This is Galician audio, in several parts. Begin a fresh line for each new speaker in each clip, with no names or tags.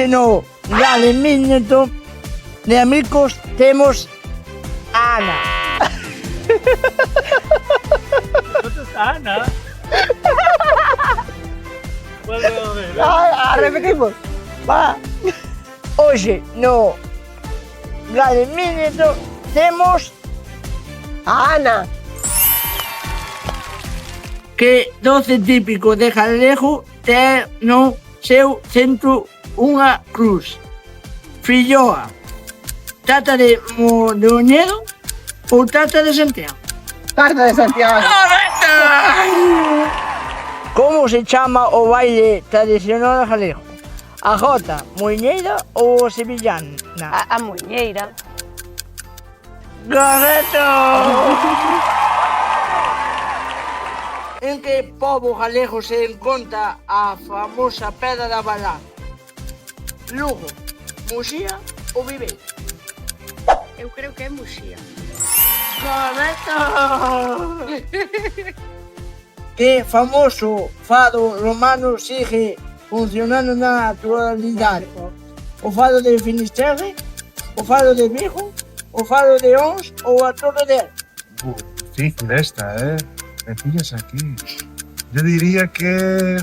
Hoxe no Galimímetro de amigos temos a Ana.
¿Dónde está Ana? Vuelve a ver.
Repetimos. Va.
Hoxe no Galimímetro temos
A Ana.
que doce típico de Jalejo ten no seu centro unha cruz. Filloa, trata de Modoñedo ou trata de Santiago?
Tarta de Santiago.
Como se chama o baile tradicional de Jalejo? A jota, muiñeira ou sevillana?
A muñeira.
Correcto! En que pobo galego se encontra a famosa Pedra da Balá? Lugo, Muxía ou Viveiro?
Eu creo que é Muxía.
Correcto! Que famoso fado romano sigue funcionando na actualidade? O fado de Finisterre, o fado de Vigo, o fado de Ons ou a Torre de El?
Difícil esta, ¿eh? Me pillas aquí. Yo diría que...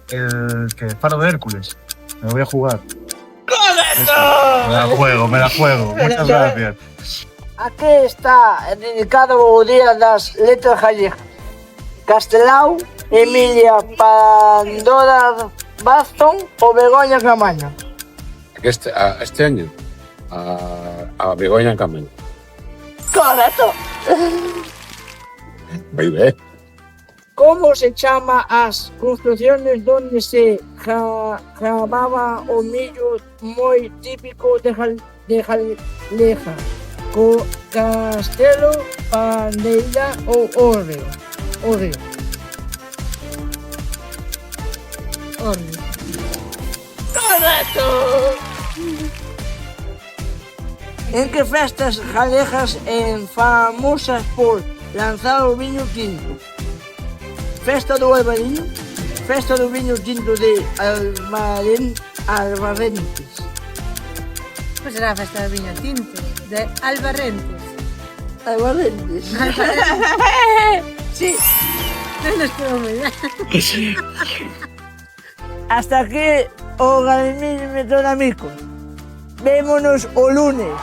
el que Faro de Hércules. Me lo voy a jugar.
¡Correcto!
Me la juego. Muchas gracias.
A que está dedicado o Día das Letras Gallegas? Castelao, Emilia Pandora Baston ou Begoña Camaño?
Este año a Begoña Camaño.
Correcto!
Muy bien.
Como se chama as construcciones donde se cavaba o millo moi típico de Jaleja? Castelo, Pandeira ou Hórreo? Hórreo. Correcto! En que festas galegas famosas por lanzar o viño tinto? Festa do Albariño, festa do viño tinto de Albarrentes.
Pois será a festa do viño tinto, de Albarrentes.
Albarrentes. Sí.
Non nos quedou moi ben.
Hasta aquí o Galimímetro de amigos. Vémonos o lunes.